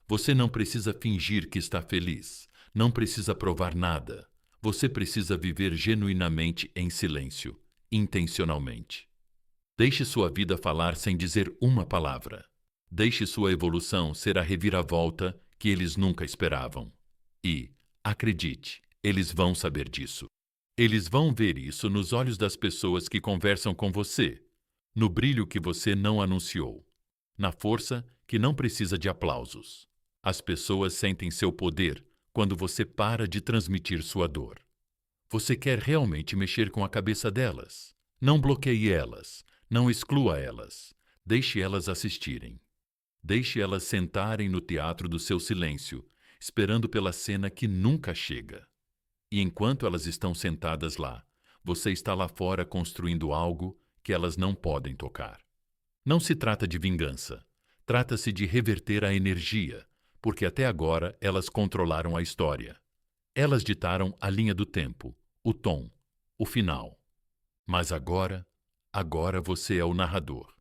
Você não precisa fingir que está feliz. Não precisa provar nada. Você precisa viver genuinamente em silêncio, intencionalmente. Deixe sua vida falar sem dizer uma palavra. Deixe sua evolução ser a reviravolta que eles nunca esperavam. E, acredite, eles vão saber disso. Eles vão ver isso nos olhos das pessoas que conversam com você, no brilho que você não anunciou, na força que não precisa de aplausos. As pessoas sentem seu poder quando você para de transmitir sua dor. Você quer realmente mexer com a cabeça delas. Não bloqueie elas, não exclua elas. Deixe elas assistirem. Deixe elas sentarem no teatro do seu silêncio, esperando pela cena que nunca chega. E enquanto elas estão sentadas lá, você está lá fora construindo algo que elas não podem tocar. Não se trata de vingança. Trata-se de reverter a energia, porque até agora elas controlaram a história. Elas ditaram a linha do tempo, o tom, o final. Mas agora você é o narrador.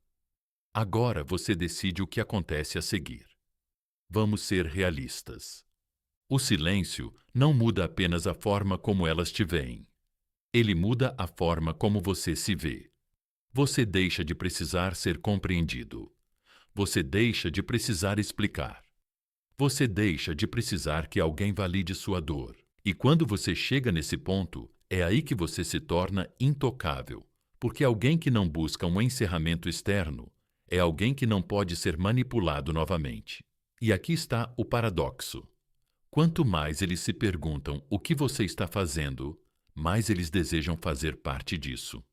Agora você decide o que acontece a seguir. Vamos ser realistas. O silêncio não muda apenas a forma como elas te veem. Ele muda a forma como você se vê. Você deixa de precisar ser compreendido. Você deixa de precisar explicar. Você deixa de precisar que alguém valide sua dor. E quando você chega nesse ponto, é aí que você se torna intocável, porque alguém que não busca um encerramento externo é alguém que não pode ser manipulado novamente. E aqui está o paradoxo. Quanto mais eles se perguntam o que você está fazendo, mais eles desejam fazer parte disso.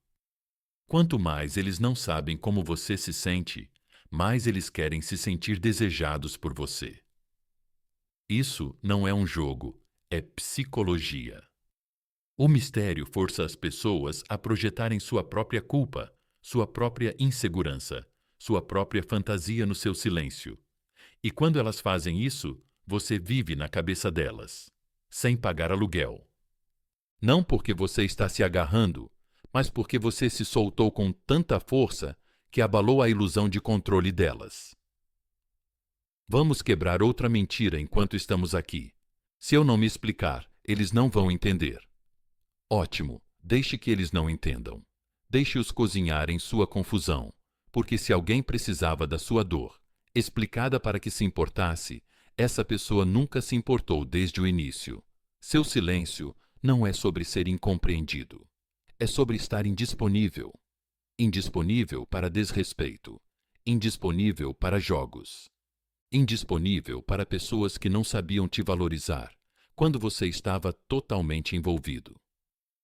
Quanto mais eles não sabem como você se sente, mais eles querem se sentir desejados por você. Isso não é um jogo, é psicologia. O mistério força as pessoas a projetarem sua própria culpa, sua própria insegurança, sua própria fantasia no seu silêncio. E quando elas fazem isso, você vive na cabeça delas. sem pagar aluguel. Não porque você está se agarrando, mas porque você se soltou com tanta força que abalou a ilusão de controle delas. Vamos quebrar outra mentira enquanto estamos aqui. Se eu não me explicar, eles não vão entender. Ótimo, deixe que eles não entendam. Deixe-os cozinhar em sua confusão, porque se alguém precisava da sua dor, explicada para que se importasse, essa pessoa nunca se importou desde o início. Seu silêncio não é sobre ser incompreendido. É sobre estar indisponível. Indisponível para desrespeito. Indisponível para jogos. Indisponível para pessoas que não sabiam te valorizar quando você estava totalmente envolvido.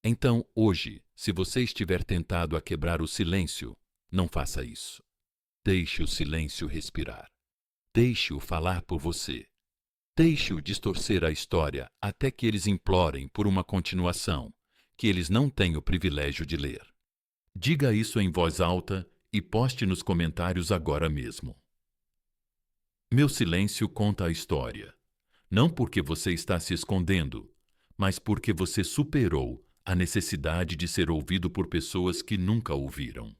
Então, hoje, se você estiver tentado a quebrar o silêncio, não faça isso. Deixe o silêncio respirar. Deixe-o falar por você. Deixe-o distorcer a história até que eles implorem por uma continuação, que eles não têm o privilégio de ler. Diga isso em voz alta e poste nos comentários agora mesmo. Meu silêncio conta a história. Não porque você está se escondendo, mas porque você superou a necessidade de ser ouvido por pessoas que nunca ouviram.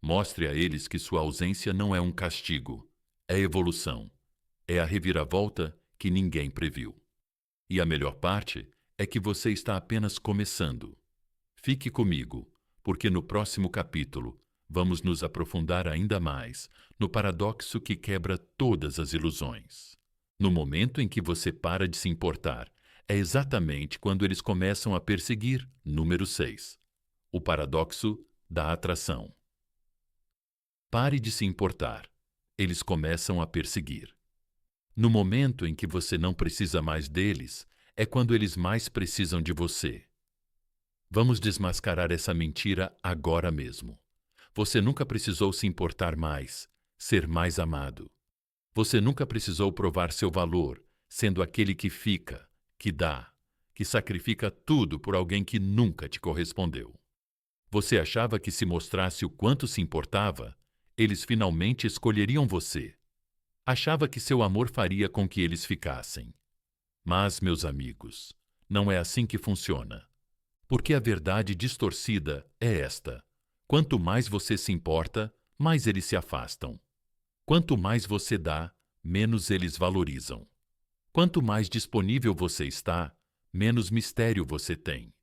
Mostre a eles que sua ausência não é um castigo, é evolução, é a reviravolta que ninguém previu. E a melhor parte é que você está apenas começando. Fique comigo, porque no próximo capítulo vamos nos aprofundar ainda mais no paradoxo que quebra todas as ilusões. No momento em que você para de se importar, é exatamente quando eles começam a perseguir. Número 6. O paradoxo da atração. Pare de se importar. Eles começam a perseguir. No momento em que você não precisa mais deles, é quando eles mais precisam de você. Vamos desmascarar essa mentira agora mesmo. Você nunca precisou se importar mais, ser mais amado. Você nunca precisou provar seu valor, sendo aquele que fica, que dá, que sacrifica tudo por alguém que nunca te correspondeu. Você achava que se mostrasse o quanto se importava, eles finalmente escolheriam você. Achava que seu amor faria com que eles ficassem. Mas, meus amigos, não é assim que funciona. Porque a verdade distorcida é esta: quanto mais você se importa, mais eles se afastam. Quanto mais você dá, menos eles valorizam. Quanto mais disponível você está, menos mistério você tem.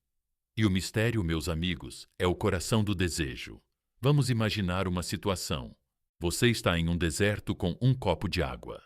E o mistério, meus amigos, é o coração do desejo. Vamos imaginar uma situação. Você está em um deserto com um copo de água.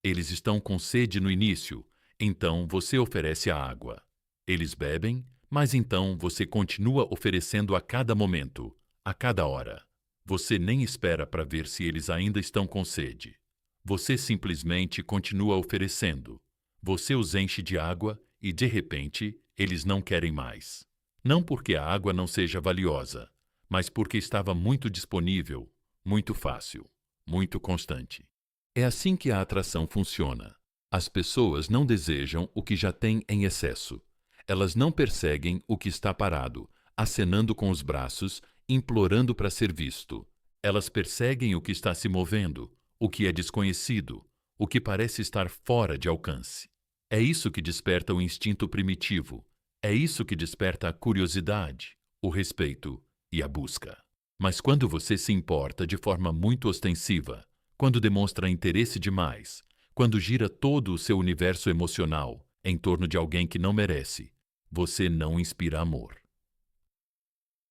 Eles estão com sede no início, então você oferece a água. Eles bebem, mas então você continua oferecendo a cada momento, a cada hora. Você nem espera para ver se eles ainda estão com sede. Você simplesmente continua oferecendo. Você os enche de água e, de repente, eles não querem mais. Não porque a água não seja valiosa, mas porque estava muito disponível, muito fácil, muito constante. É assim que a atração funciona. As pessoas não desejam o que já têm em excesso. Elas não perseguem o que está parado, acenando com os braços, implorando para ser visto. Elas perseguem o que está se movendo, o que é desconhecido, o que parece estar fora de alcance. É isso que desperta o instinto primitivo. É isso que desperta a curiosidade, o respeito e a busca. Mas quando você se importa de forma muito ostensiva, quando demonstra interesse demais, quando gira todo o seu universo emocional em torno de alguém que não merece, você não inspira amor.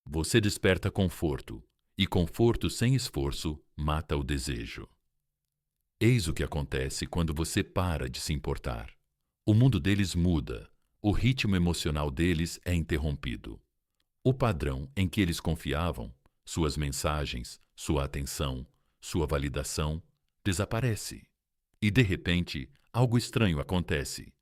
Você desperta conforto, e conforto sem esforço mata o desejo. Eis o que acontece quando você para de se importar. O mundo deles muda, o ritmo emocional deles é interrompido. O padrão em que eles confiavam, suas mensagens, sua atenção, sua validação, desaparece. E, de repente, algo estranho acontece.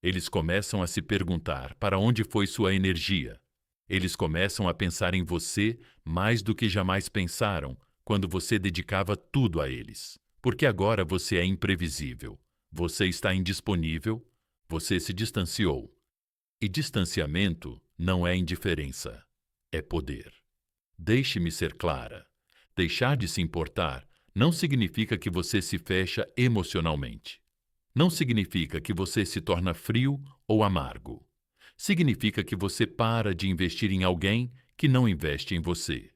Eles começam a se perguntar para onde foi sua energia. Eles começam a pensar em você mais do que jamais pensaram quando você dedicava tudo a eles. Porque agora você é imprevisível, você está indisponível, você se distanciou. E distanciamento não é indiferença, é poder. Deixe-me ser clara. Deixar de se importar não significa que você se fecha emocionalmente. Não significa que você se torna frio ou amargo. Significa que você para de investir em alguém que não investe em você.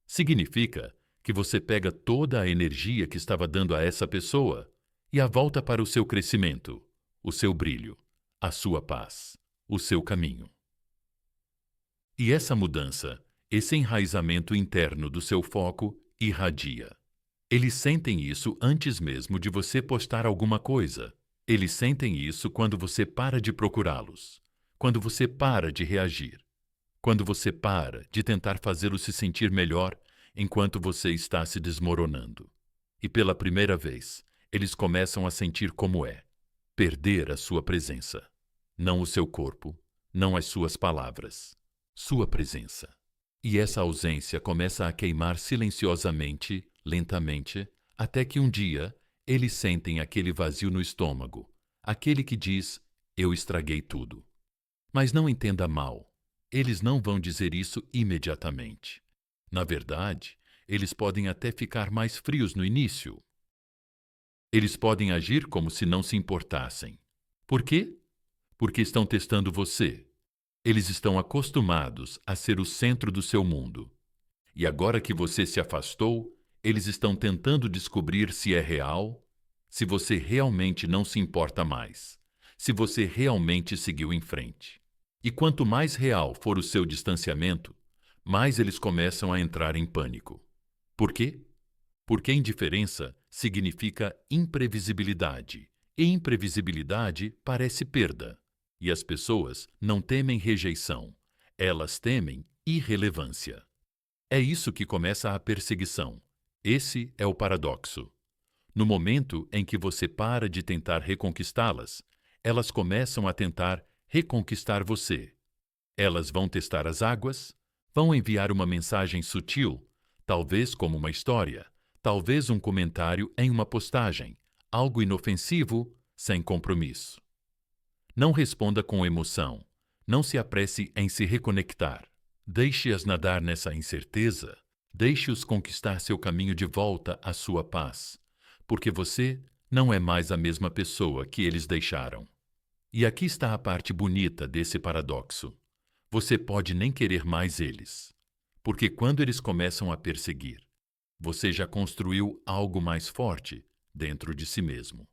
Significa que você pega toda a energia que estava dando a essa pessoa e a volta para o seu crescimento, o seu brilho, a sua paz, o seu caminho. E essa mudança, esse enraizamento interno do seu foco, irradia. Eles sentem isso antes mesmo de você postar alguma coisa. Eles sentem isso quando você para de procurá-los, quando você para de reagir, quando você para de tentar fazê-los se sentir melhor enquanto você está se desmoronando. E pela primeira vez, eles começam a sentir como é perder a sua presença. Não o seu corpo, não as suas palavras, sua presença. E essa ausência começa a queimar silenciosamente, lentamente, até que um dia eles sentem aquele vazio no estômago, aquele que diz: eu estraguei tudo. Mas não entenda mal, eles não vão dizer isso imediatamente. Na verdade, eles podem até ficar mais frios no início. Eles podem agir como se não se importassem. Por quê? Porque estão testando você. Eles estão acostumados a ser o centro do seu mundo. E agora que você se afastou, eles estão tentando descobrir se é real, se você realmente não se importa mais, se você realmente seguiu em frente. E quanto mais real for o seu distanciamento, mais eles começam a entrar em pânico. Por quê? Porque indiferença significa imprevisibilidade, e imprevisibilidade parece perda. E as pessoas não temem rejeição, elas temem irrelevância. É isso que começa a perseguição. Esse é o paradoxo. No momento em que você para de tentar reconquistá-las, elas começam a tentar reconquistar você. Elas vão testar as águas, vão enviar uma mensagem sutil, talvez como uma história, talvez um comentário em uma postagem, algo inofensivo, sem compromisso. Não responda com emoção, não se apresse em se reconectar. Deixe-as nadar nessa incerteza, deixe-os conquistar seu caminho de volta à sua paz, porque você não é mais a mesma pessoa que eles deixaram. E aqui está a parte bonita desse paradoxo. Você pode nem querer mais eles, porque quando eles começam a perseguir, você já construiu algo mais forte dentro de si mesmo.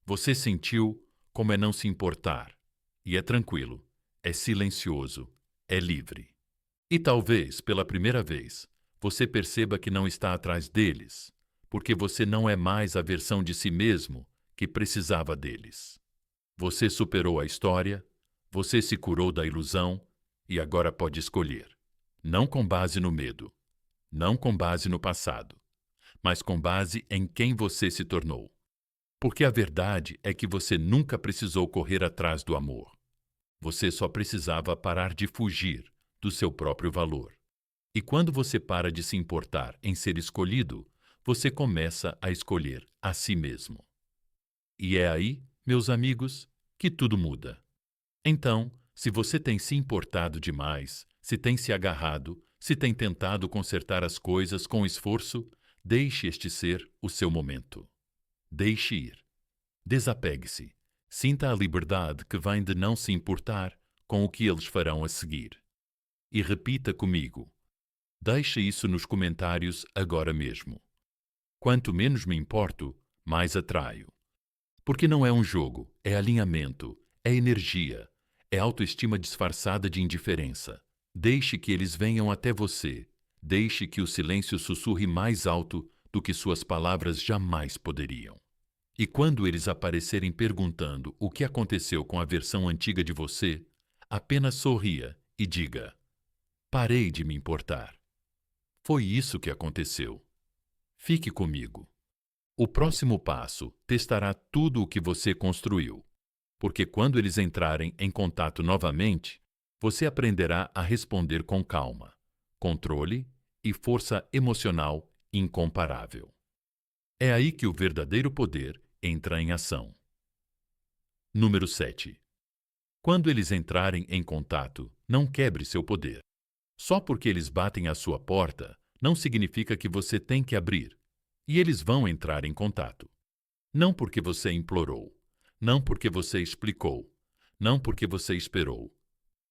Você sentiu como é não se importar, e é tranquilo, é silencioso, é livre. E talvez, pela primeira vez, você perceba que não está atrás deles, porque você não é mais a versão de si mesmo que precisava deles. Você superou a história, você se curou da ilusão e agora pode escolher. Não com base no medo, não com base no passado, mas com base em quem você se tornou. Porque a verdade é que você nunca precisou correr atrás do amor. Você só precisava parar de fugir do seu próprio valor. E quando você para de se importar em ser escolhido, você começa a escolher a si mesmo. E é aí, meus amigos, que tudo muda. Então, se você tem se importado demais, se tem se agarrado, se tem tentado consertar as coisas com esforço, deixe este ser o seu momento. Deixe ir. Desapegue-se. Sinta a liberdade que vem de não se importar com o que eles farão a seguir. E repita comigo. Deixe isso nos comentários agora mesmo. Quanto menos me importo, mais atraio. Porque não é um jogo, é alinhamento, é energia, é autoestima disfarçada de indiferença. Deixe que eles venham até você. Deixe que o silêncio sussurre mais alto do que suas palavras jamais poderiam. E quando eles aparecerem perguntando o que aconteceu com a versão antiga de você, apenas sorria e diga: parei de me importar. Foi isso que aconteceu. Fique comigo. O próximo passo testará tudo o que você construiu, porque quando eles entrarem em contato novamente, você aprenderá a responder com calma, controle e força emocional incomparável. É aí que o verdadeiro poder entra em ação. Número 7. Quando eles entrarem em contato, não quebre seu poder. Só porque eles batem à sua porta, não significa que você tem que abrir. E eles vão entrar em contato. Não porque você implorou, Não porque você explicou, não porque você esperou,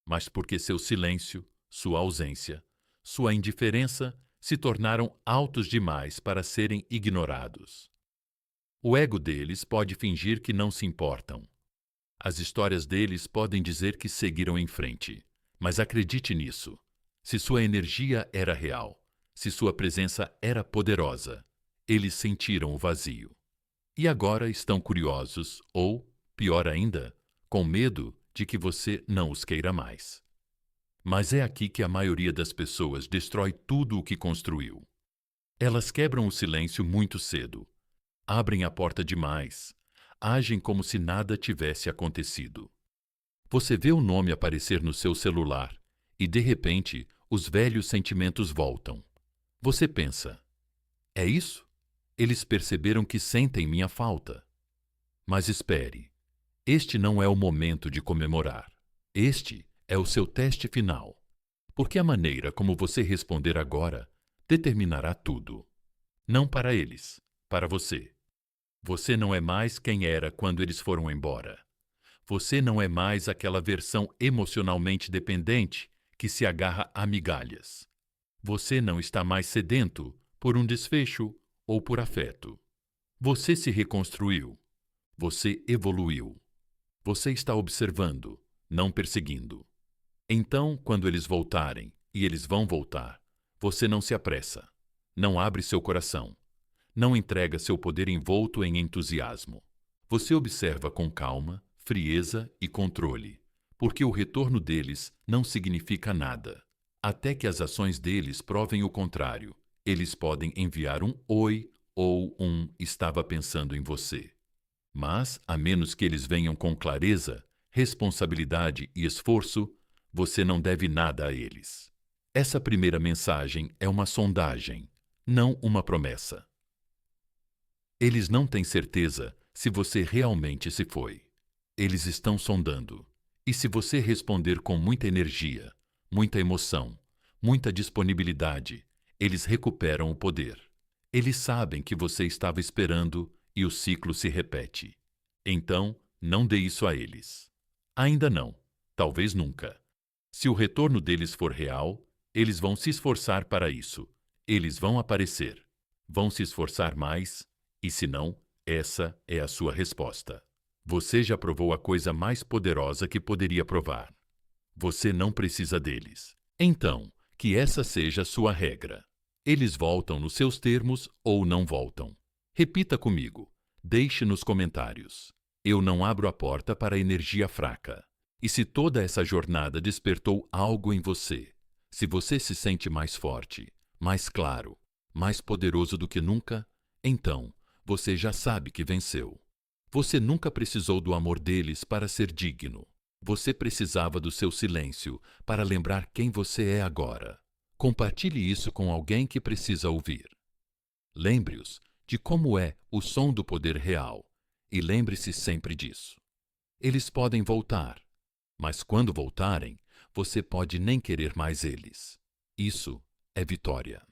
mas porque seu silêncio, sua ausência, sua indiferença se tornaram altos demais para serem ignorados. O ego deles pode fingir que não se importam. As histórias deles podem dizer que seguiram em frente. Mas acredite nisso. Se sua energia era real, se sua presença era poderosa, eles sentiram o vazio. E agora estão curiosos ou, pior ainda, com medo de que você não os queira mais. Mas é aqui que a maioria das pessoas destrói tudo o que construiu. Elas quebram o silêncio muito cedo, abrem a porta demais, agem como se nada tivesse acontecido. Você vê o nome aparecer no seu celular e, de repente, os velhos sentimentos voltam. Você pensa: é isso? Eles perceberam que sentem minha falta. Mas espere, este não é o momento de comemorar. Este é o seu teste final, porque a maneira como você responder agora determinará tudo. Não para eles, para você. Você não é mais quem era quando eles foram embora. Você não é mais aquela versão emocionalmente dependente que se agarra a migalhas. Você não está mais sedento por um desfecho ou por afeto. Você se reconstruiu. Você evoluiu. Você está observando, não perseguindo. Então, quando eles voltarem, e eles vão voltar, você não se apressa. Não abre seu coração. Não entrega seu poder envolto em entusiasmo. Você observa com calma, frieza e controle, porque o retorno deles não significa nada. Até que as ações deles provem o contrário. Eles podem enviar um oi ou um estava pensando em você. Mas, a menos que eles venham com clareza, responsabilidade e esforço, você não deve nada a eles. Essa primeira mensagem é uma sondagem, não uma promessa. Eles não têm certeza se você realmente se foi. Eles estão sondando. E se você responder com muita energia, muita emoção, muita disponibilidade, eles recuperam o poder. Eles sabem que você estava esperando e o ciclo se repete. Então, não dê isso a eles. Ainda não. Talvez nunca. Se o retorno deles for real, eles vão se esforçar para isso. Eles vão aparecer. Vão se esforçar mais. E se não, essa é a sua resposta. Você já provou a coisa mais poderosa que poderia provar. Você não precisa deles. Então, que essa seja a sua regra. Eles voltam nos seus termos ou não voltam. Repita comigo. Deixe nos comentários. Eu não abro a porta para a energia fraca. E se toda essa jornada despertou algo em você, se você se sente mais forte, mais claro, mais poderoso do que nunca, então você já sabe que venceu. Você nunca precisou do amor deles para ser digno. Você precisava do seu silêncio para lembrar quem você é agora. Compartilhe isso com alguém que precisa ouvir. Lembre-os de como é o som do poder real e lembre-se sempre disso. Eles podem voltar, mas quando voltarem, você pode nem querer mais eles. Isso é vitória.